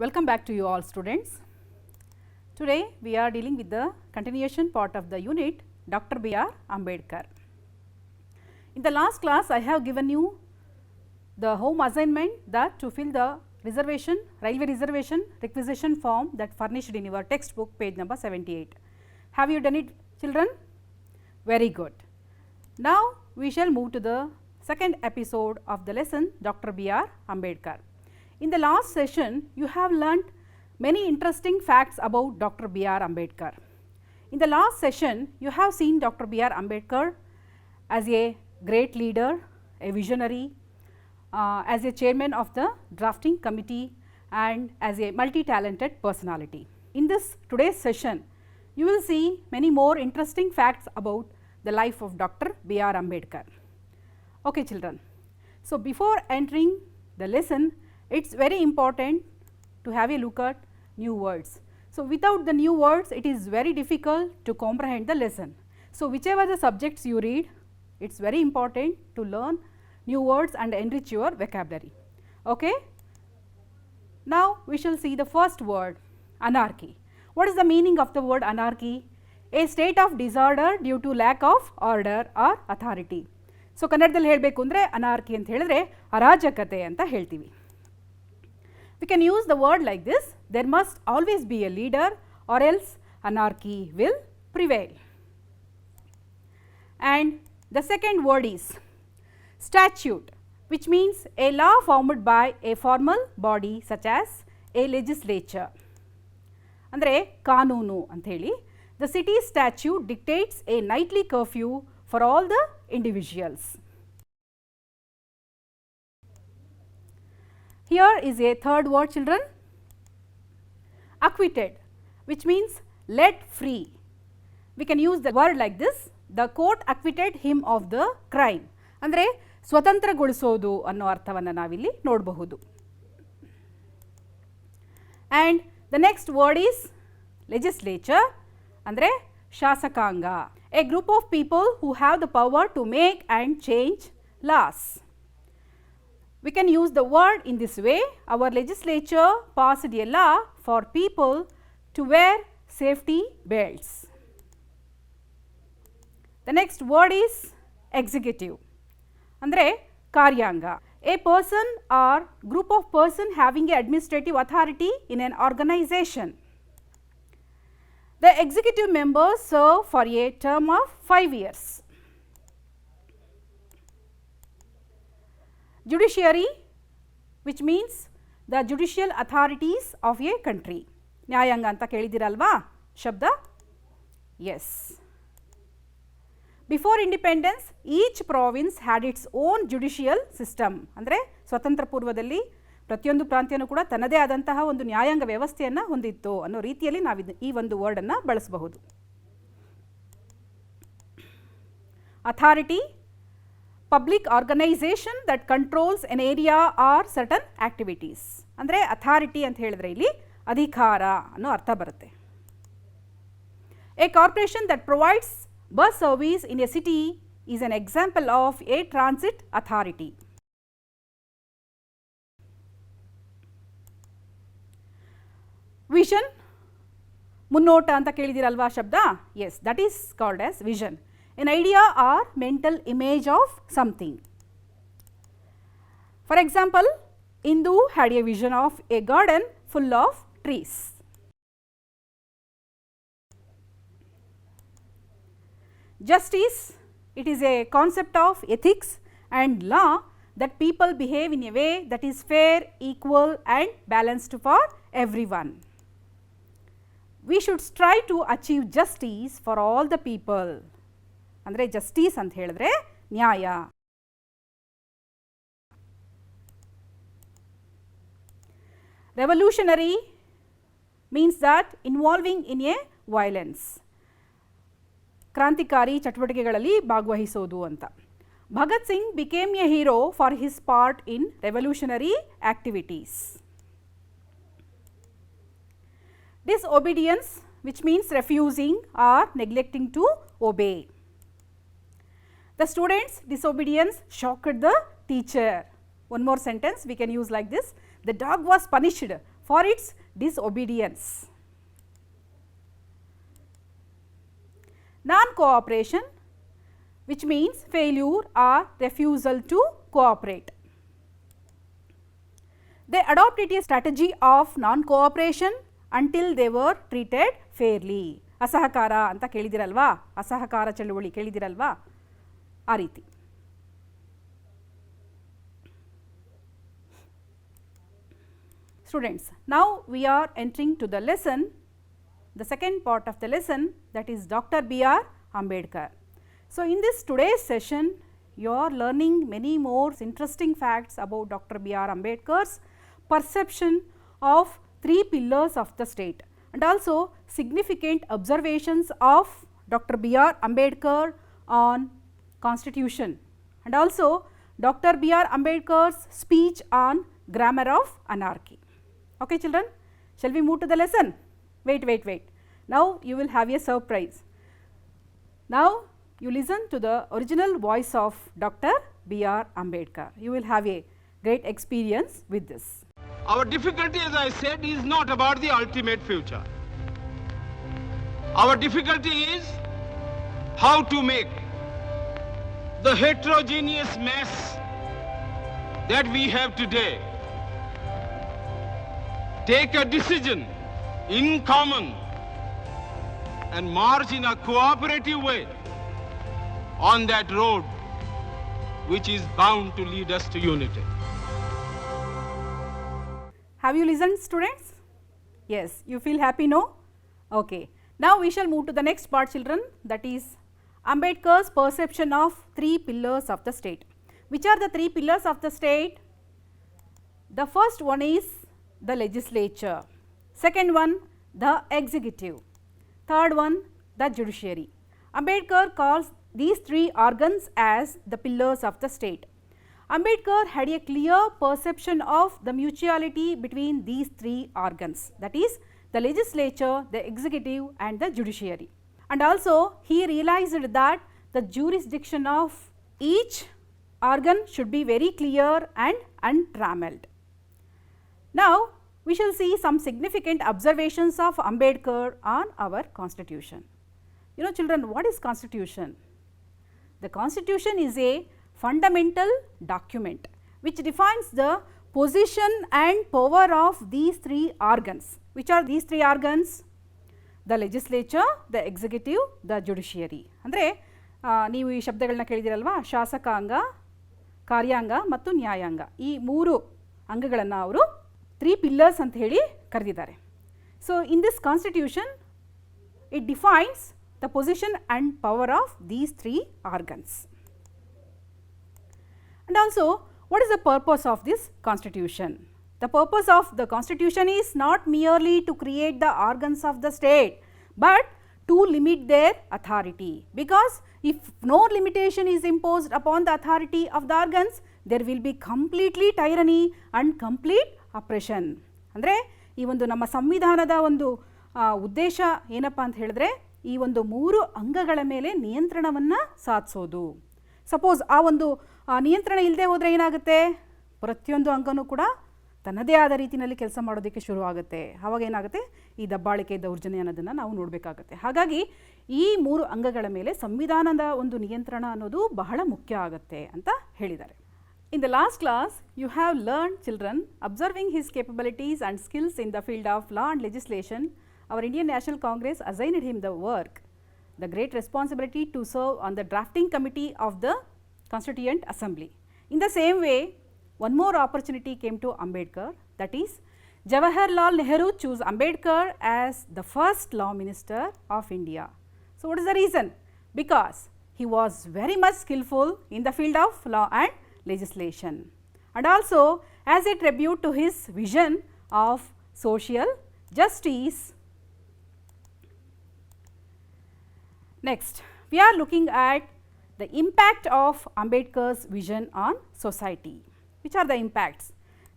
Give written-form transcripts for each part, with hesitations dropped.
Welcome back to you all students. Today we are dealing with the continuation part of the unit Dr. BR Ambedkar. In the last class I have given you the home assignment that to fill the railway reservation requisition form that furnished in your textbook page number 78. Have you done it, children? Very good. Now we shall move to the second episode of the lesson Dr. BR Ambedkar. In the last session you have learnt many interesting facts about Dr. BR Ambedkar. In the last session you have seen Dr. BR Ambedkar as a great leader, a visionary, as a chairman of the drafting committee and as a multi-talented personality. In this today's session you will see many more interesting facts about the life of Dr. BR Ambedkar. Okay children, so before entering the lesson it is very important to have a look at new words. So without the new words it is very difficult to comprehend the lesson. So whichever the subjects you read, it is very important to learn new words and enrich your vocabulary. Okay? Now we shall see the first word, anarchy. What is the meaning of the word anarchy? A state of disorder due to lack of order or authority. So ಕನ್ನಡದಲ್ಲಿ ಹೇಳಬೇಕು ಅಂದರೆ anarchy ಅಂತ ಹೇಳಿದ್ರೆ ಅರಾಜಕತೆ ಅಂತ ಹೇಳ್ತೀವಿ. We can use the word like this, there must always be a leader or else anarchy will prevail. And the second word is statute, which means a law formed by a formal body such as a legislature. ಅಂದರೆ ಕಾನೂನು ಅಂತ ಹೇಳಿ. The city statute dictates a nightly curfew for all the individuals. Here is a third word children, acquitted, which means let free. We can use the word like this, the court acquitted him of the crime. ಅಂದರೆ ಸ್ವತಂತ್ರಗೊಳಿಸೋದು ಅನ್ನೋ ಅರ್ಥವನ್ನು ನಾವಿಲ್ಲಿ ನೋಡಬಹುದು. And the next word is legislature, ಅಂದರೆ ಶಾಸಕಾಂಗ, a group of people who have the power to make and change laws. We can use the word in this way, our legislature passed a law for people to wear safety belts. The next word is executive, ಅಂದರೆ ಕಾರ್ಯಾಂಗ, a person or group of person having a administrative authority in an organization. The executive members serve for a term of 5 years. Judiciary, which means the judicial authorities of a country. ನ್ಯಾಯಾಂಗ ಅಂತ ಕೇಳಿದಿರಲ್ವಾ ಶಬ್ದ? Yes. Before independence, each province had its own judicial system. ಅಂದರೆ ಸ್ವತಂತ್ರ ಪೂರ್ವದಲ್ಲಿ ಪ್ರತಿಯೊಂದು ಪ್ರಾಂತ್ಯನೂ ಕೂಡ ತನ್ನದೇ ಆದಂತಹ ಒಂದು ನ್ಯಾಯಾಂಗ ವ್ಯವಸ್ಥೆಯನ್ನು ಹೊಂದಿತ್ತು ಅನ್ನೋ ರೀತಿಯಲ್ಲಿ ನಾವು ಈ ಒಂದು ವರ್ಡನ್ನು ಬಳಸಬಹುದು. Authority, public organization that controls an area or certain activities. ಅಂದರೆ ಅಥಾರಿಟಿ ಅಂತ ಹೇಳಿದ್ರೆ ಇಲ್ಲಿ ಅಧಿಕಾರ ಅನ್ನೋ ಅರ್ಥ ಬರುತ್ತೆ. A corporation that provides bus service in a city is an example of a transit authority. Vision, ಮುನ್ನೋಟ ಅಂತ ಕೇಳಿದಿರಲ್ವಾ ಶಬ್ದ? Yes, that is called as vision. An idea or mental image of something. For example, Indu had a vision of a garden full of trees. Justice, it is a concept of ethics and law that people behave in a way that is fair, equal and balanced for everyone. We should strive to achieve justice for all the people. ಅಂದರೆ justice ಅಂತ ಹೇಳಿದ್ರೆ ನ್ಯಾಯ. Revolutionary means that involving in a violence. ಕ್ರಾಂತಿಕಾರಿ ಚಟುವಟಿಕೆಗಳಲ್ಲಿ ಭಾಗವಹಿಸೋದು ಅಂತ. Bhagat Singh became a hero for his part in revolutionary activities. Disobedience, which means refusing or neglecting to obey. The students' disobedience shocked the teacher. One more sentence we can use like this, the dog was punished for its disobedience. Non-cooperation, which means failure or refusal to cooperate. They adopted a strategy of non-cooperation until they were treated fairly. ಅಸಹಕಾರ ಅಂತ ಕೇಳಿದಿರಲ್ವಾ, ಅಸಹಕಾರ ಚಳುವಳಿ ಕೇಳಿದಿರಲ್ವಾ, ಆ ರೀತಿ. Students, now we are entering to the lesson, the second part of the lesson, that is Dr. BR Ambedkar. So, in this today's session, you are learning many more interesting facts about Dr. BR Ambedkar's perception of 3 pillars of the state, and also significant observations of Dr. BR Ambedkar on Constitution, and also Dr. BR Ambedkar's speech on grammar of anarchy. Okay children, shall we move to the lesson? Wait. Now you will have a surprise. Now you listen to the original voice of Dr. BR Ambedkar. You will have a great experience with this. Our difficulty, as I said, is not about the ultimate future. Our difficulty is how to make the heterogeneous mess that we have today take a decision in common and march in a cooperative way on that road which is bound to lead us to unity. Have you listened, students? Yes, you feel happy, no? Okay. Now we shall move to the next part, children, that is Ambedkar's perception of 3 pillars of the state. Which are the 3 pillars of the state? The first one is the legislature, second one the executive, third one the judiciary. Ambedkar calls these 3 organs as the pillars of the state. Ambedkar had a clear perception of the mutuality between these 3 organs, that is the legislature, the executive and the judiciary. And also he realized that the jurisdiction of each organ should be very clear and untrammeled. Now we shall see some significant observations of Ambedkar on our constitution. You know children, what is constitution? The constitution is a fundamental document which defines the position and power of these 3 organs. Which are these 3 organs? The legislature, the executive, the judiciary. ಅಂದರೆ ನೀವು ಈ ಶಬ್ದಗಳನ್ನ ಕೇಳಿದಿರಲ್ವಾ, ಶಾಸಕಾಂಗ, ಕಾರ್ಯಾಂಗ ಮತ್ತು ನ್ಯಾಯಾಂಗ, ಈ 3 ಅಂಗಗಳನ್ನು ಅವರು 3 pillars ಅಂತ ಹೇಳಿ ಕರೆದಿದ್ದಾರೆ. So in this constitution it defines the position and power of these 3 organs. And also what is the purpose of this constitution? The purpose of the constitution is not merely to create the organs of the state, but to limit their authority, because if no limitation is imposed upon the authority of the organs, there will be completely tyranny and complete oppression. ಅಂದರೆ ಈ ಒಂದು ನಮ್ಮ ಸಂವಿಧಾನದ ಒಂದು ಉದ್ದೇಶ ಏನಪ್ಪ ಅಂತ ಹೇಳಿದ್ರೆ ಈ ಒಂದು 3 ಅಂಗಗಳ ಮೇಲೆ ನಿಯಂತ್ರಣವನ್ನು ಸಾಧಿಸೋದು. ಸಪೋಸ್ ಆ ಒಂದು ನಿಯಂತ್ರಣ ಇಲ್ಲದೆ ಹೋದರೆ ಏನಾಗುತ್ತೆ, ಪ್ರತಿಯೊಂದು ಅಂಗನೂ ಕೂಡ ತನ್ನದೇ ಆದ ರೀತಿಯಲ್ಲಿ ಕೆಲಸ ಮಾಡೋದಕ್ಕೆ ಶುರುವಾಗುತ್ತೆ. ಆವಾಗ ಏನಾಗುತ್ತೆ, ಈ ದಬ್ಬಾಳಿಕೆ ದೌರ್ಜನ್ಯ ಅನ್ನೋದನ್ನು ನಾವು ನೋಡಬೇಕಾಗುತ್ತೆ. ಹಾಗಾಗಿ ಈ 3 ಅಂಗಗಳ ಮೇಲೆ ಸಂವಿಧಾನದ ಒಂದು ನಿಯಂತ್ರಣ ಅನ್ನೋದು ಬಹಳ ಮುಖ್ಯ ಆಗುತ್ತೆ ಅಂತ ಹೇಳಿದ್ದಾರೆ. In the last class, you have learned, children, observing his capabilities and skills in the field of law and legislation. Our Indian National Congress assigned him the work, the great responsibility to serve on the drafting committee of the Constituent Assembly. In the same way, one more opportunity came to Ambedkar, that is Jawaharlal Nehru chose Ambedkar as the first law minister of India. So what is the reason? Because he was very much skillful in the field of law and legislation, and also as a tribute to his vision of social justice. Next, we are looking at the impact of Ambedkar's vision on society. Which are the impacts?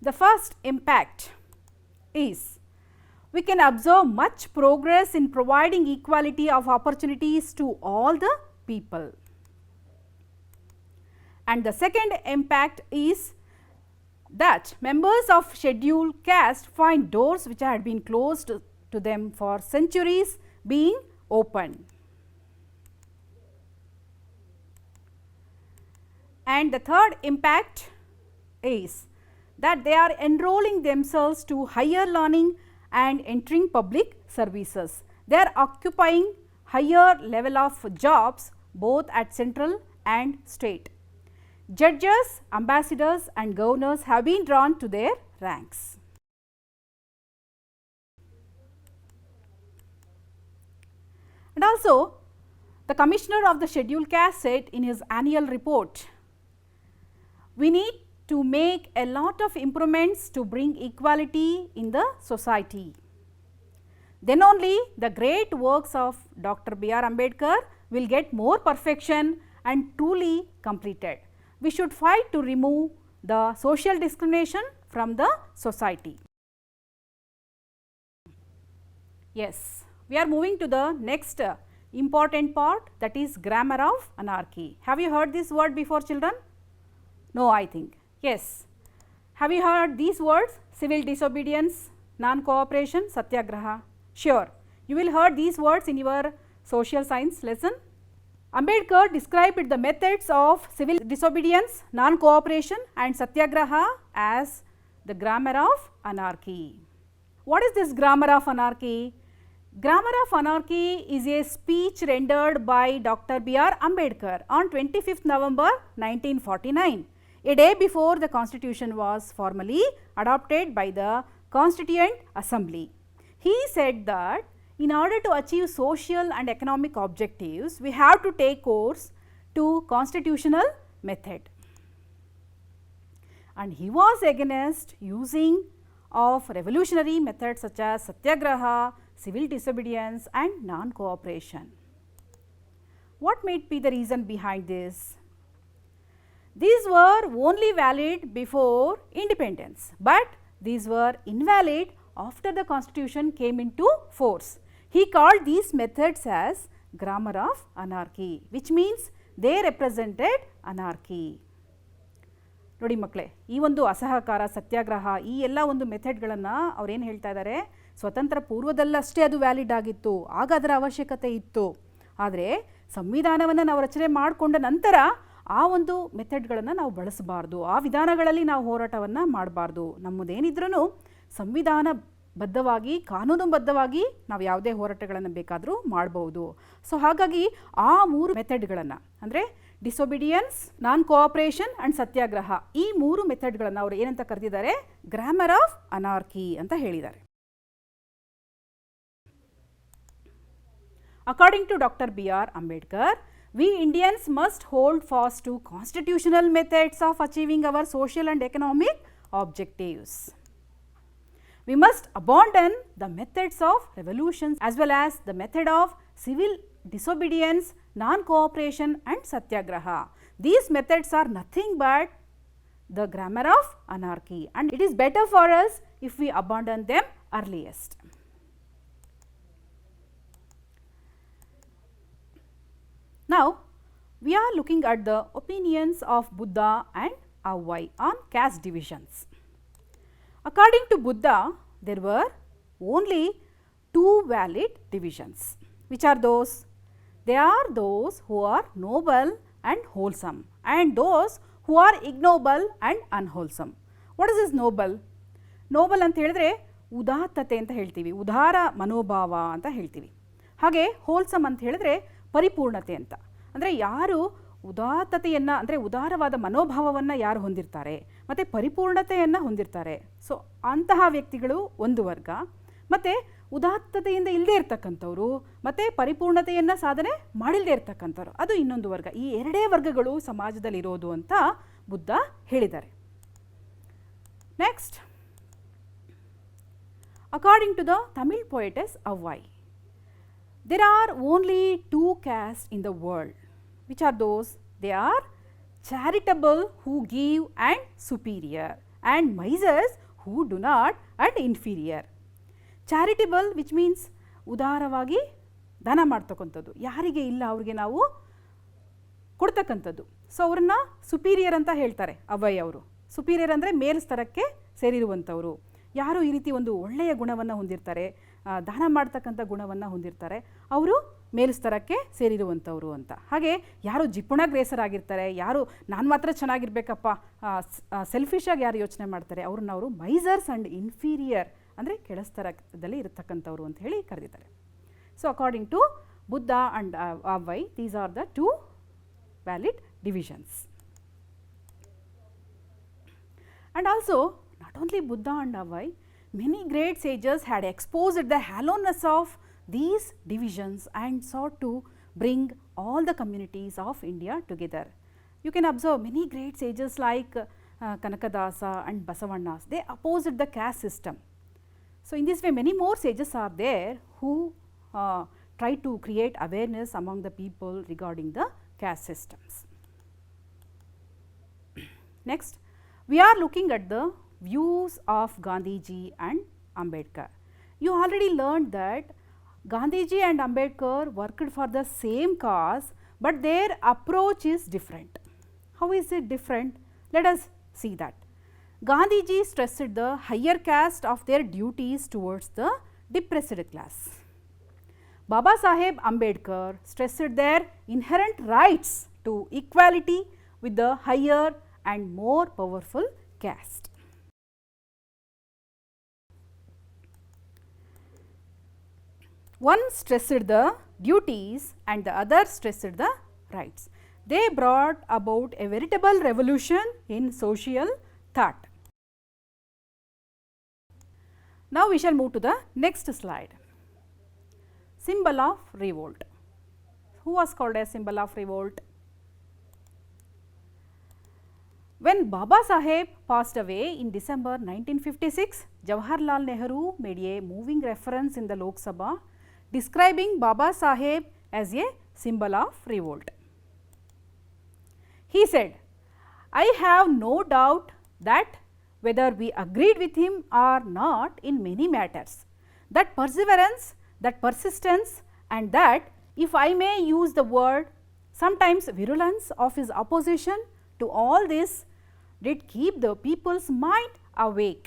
The first impact is we can observe much progress in providing equality of opportunities to all the people. And the second impact is that members of scheduled caste find doors which had been closed to them for centuries being opened. And the third impact is that they are enrolling themselves to higher learning and entering public services. They are occupying higher level of jobs both at central and state. Judges, ambassadors and governors have been drawn to their ranks. And also, the Commissioner of the Scheduled Caste said in his annual report, we need to make a lot of improvements to bring equality in the society. Then only the great works of Dr. BR Ambedkar will get more perfection and truly completed. We should fight to remove the social discrimination from the society. Yes, we are moving to the next important part, that is grammar of anarchy. Have you heard this word before, children? No, I think. Yes. Have you heard these words? Civil disobedience, non-cooperation, satyagraha. Sure, you will heard these words in your social science lesson. Ambedkar described the methods of civil disobedience, non-cooperation and satyagraha as the grammar of anarchy. What is this grammar of anarchy? Grammar of Anarchy is a speech rendered by Dr. BR Ambedkar on 25th November 1949, a day before the Constitution was formally adopted by the Constituent Assembly. He said that in order to achieve social and economic objectives, we have to take course to constitutional method. And he was against using of revolutionary methods such as satyagraha, civil disobedience and non-cooperation. What might be the reason behind this? These were only valid before independence, but these were invalid after the Constitution came into force. He called these methods as grammar of anarchy, which means they represented anarchy. ನೋಡಿ ಮಕ್ಕಳೇ, ಈ ಒಂದು ಅಸಹಕಾರ, ಸತ್ಯಾಗ್ರಹ ಈ ಎಲ್ಲ ಒಂದು ಮೆಥಡ್ಗಳನ್ನು ಅವರೇನು ಹೇಳ್ತಾ ಇದ್ದಾರೆ, ಸ್ವತಂತ್ರ ಪೂರ್ವದಲ್ಲಷ್ಟೇ ಅದು ವ್ಯಾಲಿಡ್ ಆಗಿತ್ತು, ಆಗ ಅದರ ಅವಶ್ಯಕತೆ ಇತ್ತು. ಆದರೆ ಸಂವಿಧಾನವನ್ನು ನಾವು ರಚನೆ ಮಾಡಿಕೊಂಡ ನಂತರ ಆ ಒಂದು ಮೆಥಡ್ಗಳನ್ನು ನಾವು ಬಳಸಬಾರ್ದು, ಆ ವಿಧಾನಗಳಲ್ಲಿ ನಾವು ಹೋರಾಟವನ್ನು ಮಾಡಬಾರ್ದು. ನಮ್ಮದೇನಿದ್ರೂ ಸಂವಿಧಾನಬದ್ಧವಾಗಿ, ಕಾನೂನುಬದ್ಧವಾಗಿ ನಾವು ಯಾವುದೇ ಹೋರಾಟಗಳನ್ನು ಬೇಕಾದರೂ ಮಾಡಬಹುದು. ಸೊ ಹಾಗಾಗಿ ಆ ಮೂರು ಮೆಥಡ್ಗಳನ್ನು ಅಂದರೆ ಡಿಸೊಬಿಡಿಯನ್ಸ್, ನಾನ್ ಕೋಆಪರೇಷನ್ ಆ್ಯಂಡ್ ಸತ್ಯಾಗ್ರಹ, ಈ ಮೂರು ಮೆಥಡ್ಗಳನ್ನು ಅವರು ಏನಂತ ಕರೆದಿದ್ದಾರೆ, ಗ್ರಾಮರ್ ಆಫ್ ಅನಾರ್ಕಿ ಅಂತ ಹೇಳಿದ್ದಾರೆ. According to doctor BR Ambedkar, we Indians must hold fast to constitutional methods of achieving our social and economic objectives. We must abandon the methods of revolutions as well as the method of civil disobedience, non-cooperation and satyagraha. These methods are nothing but the grammar of anarchy, and it is better for us if we abandon them earliest. Now, we are looking at the opinions of Buddha and Avai on caste divisions. According to Buddha, there were only two valid divisions. Which are those? They are those who are noble and wholesome, and those who are ignoble and unwholesome. What is this noble? Noble ಅಂತ ಹೇಳಿದ್ರೆ ಉದಾತ್ತತೆ ಅಂತ ಹೇಳ್ತೀವಿ, ಉದಾರ ಮನೋಭಾವ ಅಂತ ಹೇಳ್ತೀವಿ. ಹಾಗೆ wholesome ಅಂತ ಹೇಳಿದ್ರೆ ಪರಿಪೂರ್ಣತೆ ಅಂತ. ಅಂದರೆ ಯಾರು ಉದಾತ್ತತೆಯನ್ನು ಅಂದರೆ ಉದಾರವಾದ ಮನೋಭಾವವನ್ನು ಯಾರು ಹೊಂದಿರ್ತಾರೆ ಮತ್ತು ಪರಿಪೂರ್ಣತೆಯನ್ನು ಹೊಂದಿರ್ತಾರೆ, ಸೊ ಅಂತಹ ವ್ಯಕ್ತಿಗಳು ಒಂದು ವರ್ಗ. ಮತ್ತು ಉದಾತ್ತತೆಯಿಂದ ಇಲ್ಲದೇ ಇರ್ತಕ್ಕಂಥವ್ರು ಮತ್ತು ಪರಿಪೂರ್ಣತೆಯನ್ನು ಸಾಧನೆ ಮಾಡಿಲ್ಲದೆ ಇರ್ತಕ್ಕಂಥವ್ರು, ಅದು ಇನ್ನೊಂದು ವರ್ಗ. ಈ ಎರಡೇ ವರ್ಗಗಳು ಸಮಾಜದಲ್ಲಿರೋದು ಅಂತ ಬುದ್ಧ ಹೇಳಿದ್ದಾರೆ. Next, according to the Tamil poets Avvai, there are only two castes in the world. Which are those? They are charitable who give and superior, and misers who do not and inferior. Charitable which means ಉದಾರವಾಗಿ ದಾನ ಮಾಡ್ತಕ್ಕಂಥದ್ದು, ಯಾರಿಗೆ ಇಲ್ಲ ಅವ್ರಿಗೆ ನಾವು ಕೊಡ್ತಕ್ಕಂಥದ್ದು. So ಅವ್ರನ್ನ superior ಅಂತ ಹೇಳ್ತಾರೆ ಅವ್ವೈ ಅವರು. ಸುಪೀರಿಯರ್ ಅಂದರೆ ಮೇಲ್ಸ್ತರಕ್ಕೆ ಸೇರಿರುವಂಥವರು. ಯಾರು ಈ ರೀತಿ ಒಂದು ಒಳ್ಳೆಯ ಗುಣವನ್ನು ಹೊಂದಿರ್ತಾರೆ, ದಾನ ಮಾಡ್ತಕ್ಕಂಥ ಗುಣವನ್ನು ಹೊಂದಿರ್ತಾರೆ, ಅವರು ಮೇಲ್ಸ್ತರಕ್ಕೆ ಸೇರಿರುವಂಥವ್ರು ಅಂತ. ಹಾಗೆ ಯಾರು ಜಿಪುಣಗ್ರೇಸರಾಗಿರ್ತಾರೆ, ಯಾರು ನಾನು ಮಾತ್ರ ಚೆನ್ನಾಗಿರ್ಬೇಕಪ್ಪ, ಸೆಲ್ಫಿಶಾಗಿ ಯಾರು ಯೋಚನೆ ಮಾಡ್ತಾರೆ, ಅವ್ರನ್ನ ಅವರು ಮೈಸರ್ಸ್ ಆ್ಯಂಡ್ ಇನ್ಫೀರಿಯರ್ ಅಂದರೆ ಕೆಳಸ್ತರದಲ್ಲಿ ಇರತಕ್ಕಂಥವ್ರು ಅಂತ ಹೇಳಿ ಕರೆದಿದ್ದಾರೆ. So according to Buddha and ಅವೈ, these are the two valid divisions. And also, not only Buddha and Avai, many great sages had exposed the hollowness of these divisions and sought to bring all the communities of India together. You can observe many great sages like Kanakadasa and Basavannas, they opposed the caste system. So in this way, many more sages are there who try to create awareness among the people regarding the caste systems. Next, we are looking at the views of Gandhiji and Ambedkar. You already learned that Gandhiji and Ambedkar worked for the same cause, but their approach is different. How is it different? Let us see that. Gandhiji stressed the higher caste of their duties towards the depressed class. Baba Saheb Ambedkar stressed their inherent rights to equality with the higher and more powerful caste. One stressed the duties and the other stressed the rights. They brought about a veritable revolution in social thought. Now we shall move to the next slide. Symbol of revolt. Who was called as symbol of revolt? When Baba Saheb passed away in December 1956, Jawaharlal Nehru made a moving reference in the Lok Sabha describing Baba Saheb as a symbol of revolt. He said, "I have no doubt that whether we agreed with him or not in many matters, that perseverance, that persistence, and that, if I may use the word, sometimes virulence of his opposition to all this did keep the people's mind awake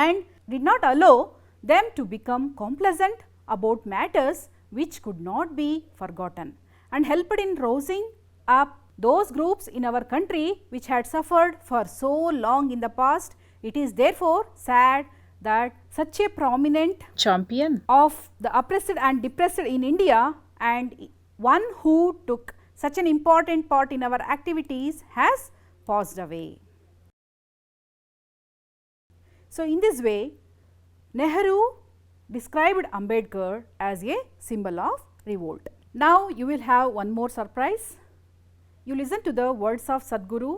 and did not allow them to become complacent about matters which could not be forgotten, and helped in rousing up those groups in our country which had suffered for so long in the past. It is therefore sad that such a prominent champion of the oppressed and depressed in India, and one who took such an important part in our activities, has passed away." So in this way, Nehru described Ambedkar as a symbol of revolt. Now you will have one more surprise. You listen to the words of Sadhguru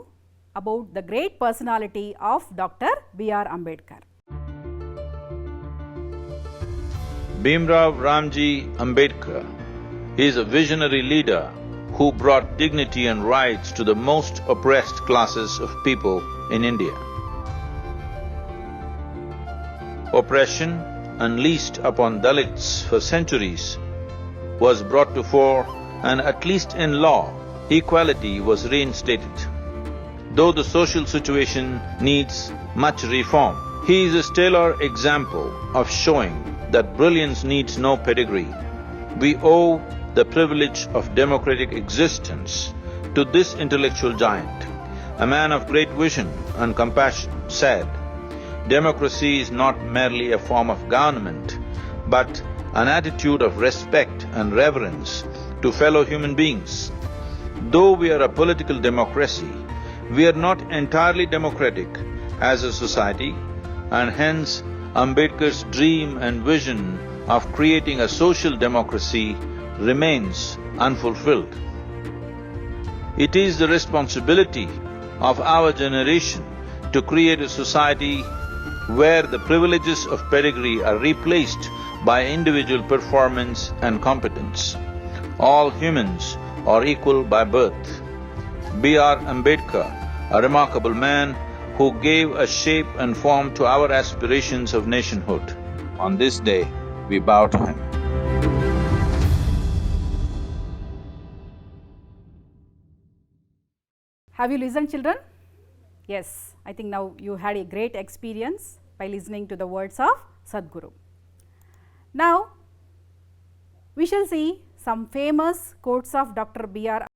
about the great personality of Dr. BR Ambedkar. Bhimrao Ramji Ambedkar is a visionary leader who brought dignity and rights to the most oppressed classes of people in India. Oppression unleashed upon Dalits for centuries was brought to fore, and at least in law, equality was reinstated. Though the social situation needs much reform, he is a stellar example of showing that brilliance needs no pedigree. We owe the privilege of democratic existence to this intellectual giant. A man of great vision and compassion said, "Democracy is not merely a form of government, but an attitude of respect and reverence to fellow human beings. Though we are a political democracy, we are not entirely democratic as a society, and hence Ambedkar's dream and vision of creating a social democracy remains unfulfilled. It is the responsibility of our generation to create a society where the privileges of pedigree are replaced by individual performance and competence. All humans are equal by birth. B.R. Ambedkar, a remarkable man who gave a shape and form to our aspirations of nationhood. On this day, we bow to him." Have you listened, children? Yes, I think now you had a great experience by listening to the words of Sadhguru. Now, we shall see some famous quotes of Dr. BR.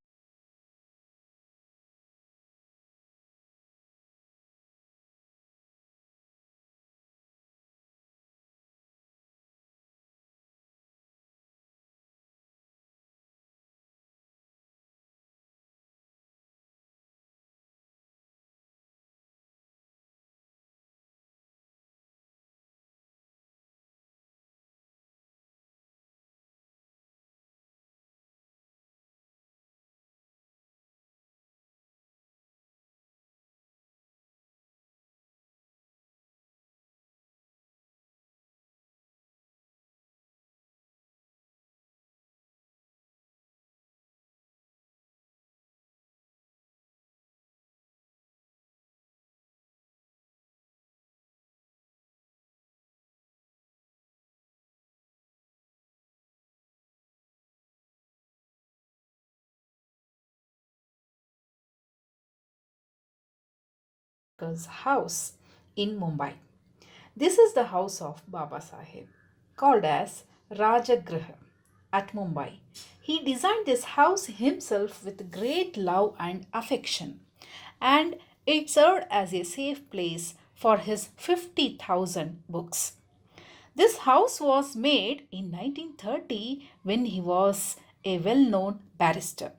House in Mumbai. This is the house of Baba Saheb, called as Rajagriha at Mumbai. He designed this house himself with great love and affection, and it served as a safe place for his 50,000 books. This house was made in 1930 when he was a well known barrister.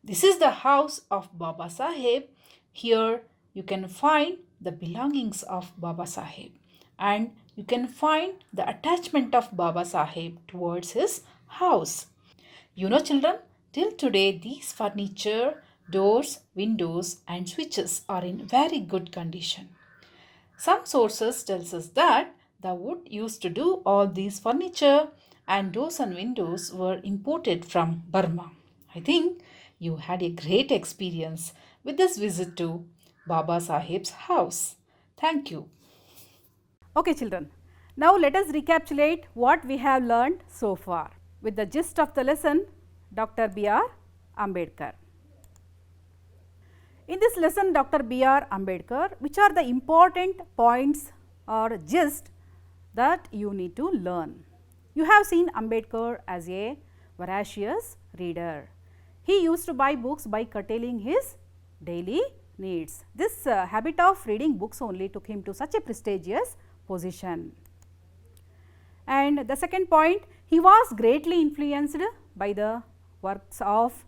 This is the house of Baba Saheb. Here you can find the belongings of Baba Saheb, and you can find the attachment of Baba Saheb towards his house. You know, children, till today these furniture, doors, windows and switches are in very good condition. Some sources tells us that the wood used to do all these furniture and doors and windows were imported from Burma. I think you had a great experience with this visit to Baba Saheb's house. Thank you. Okay children, now let us recapitulate what we have learned so far with the gist of the lesson, Dr. BR Ambedkar. In this lesson, Dr. BR Ambedkar, which are the important points or gist that you need to learn? You have seen Ambedkar as a voracious reader. He used to buy books by curtailing his daily needs. This habit of reading books only took him to such a prestigious position. And the second point, he was greatly influenced by the works of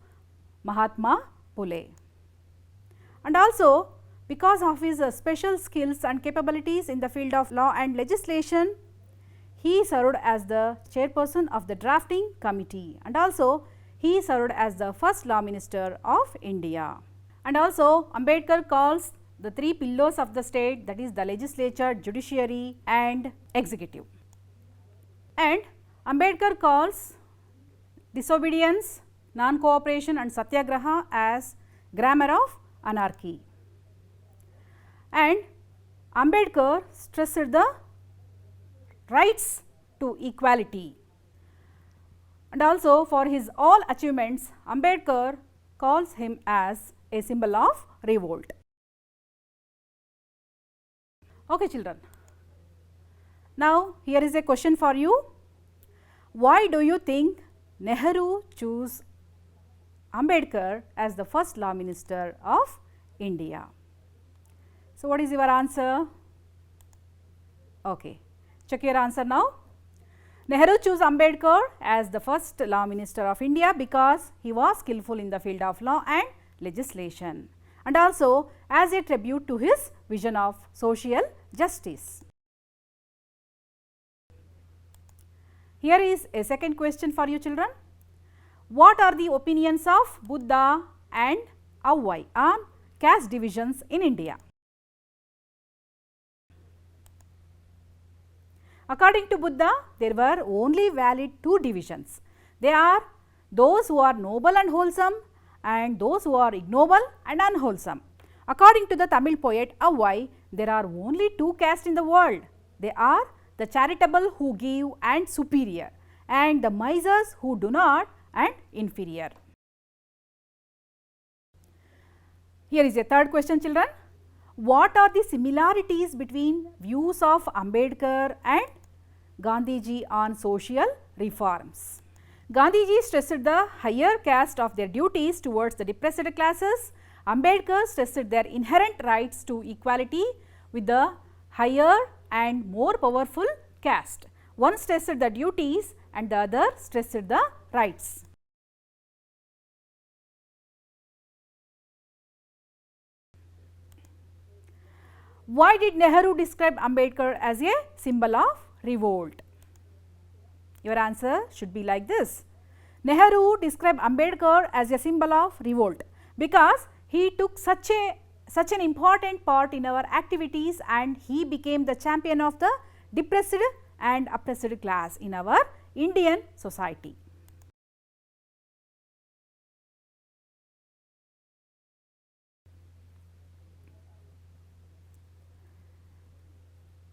Mahatma Phule. And also, because of his special skills and capabilities in the field of law and legislation, he served as the chairperson of the drafting committee, and also he served as the first law minister of India. And also Ambedkar calls the three pillars of the state, that is the legislature, judiciary and executive. And Ambedkar calls disobedience, non-cooperation and satyagraha as grammar of anarchy. And Ambedkar stressed the rights to equality. And also for his all achievements, Ambedkar calls him as a symbol of revolt. Okay children, now here is a question for you. Why do you think Nehru chose Ambedkar as the first law minister of India? So what is your answer? Okay, check your answer now. Nehru chose Ambedkar as the first law minister of India because he was skillful in the field of law and legislation, and also as a tribute to his vision of social justice. Here is a second question for you children. What are the opinions of Buddha and Avvai on caste divisions in India? According to Buddha, there were only valid two divisions. They are those who are noble and wholesome and those who are ignoble and unwholesome. According to the Tamil poet Avvai, there are only two castes in the world. They are the charitable who give and superior, and the misers who do not and inferior. Here is a third question children. What are the similarities between views of Ambedkar and Gandhiji on social reforms? Gandhiji stressed the higher caste of their duties towards the depressed classes. Ambedkar stressed their inherent rights to equality with the higher and more powerful caste. One stressed the duties and the other stressed the rights. Why did Nehru describe Ambedkar as a symbol of revolt? Your answer should be like this. Nehru described Ambedkar as a symbol of revolt because he took such an important part in our activities and he became the champion of the depressed and oppressed class in our Indian society.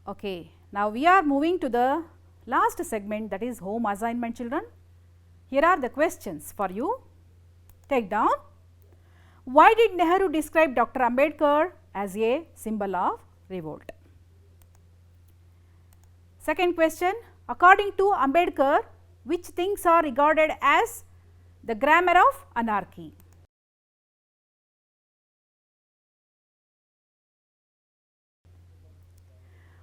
Okay, now we are moving to the last segment, that is home assignment, children. Here are the questions for you. Take down. Why did Nehru describe Dr. Ambedkar as a symbol of revolt? Second question, according to Ambedkar, which things are regarded as the grammar of anarchy?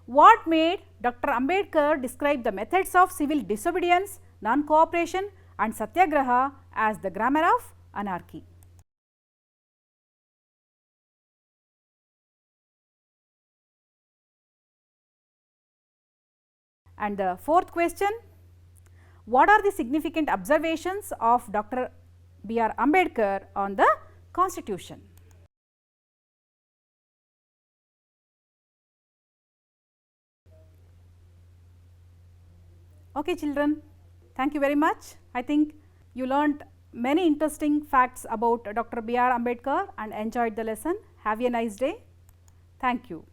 What made Dr. Ambedkar describe the methods of civil disobedience, non-cooperation and satyagraha as the grammar of anarchy? And the fourth question, what are the significant observations of Dr. BR Ambedkar on the Constitution? Okay, children, thank you very much. I think you learned many interesting facts about Dr. BR Ambedkar and enjoyed the lesson. Have a nice day. Thank you.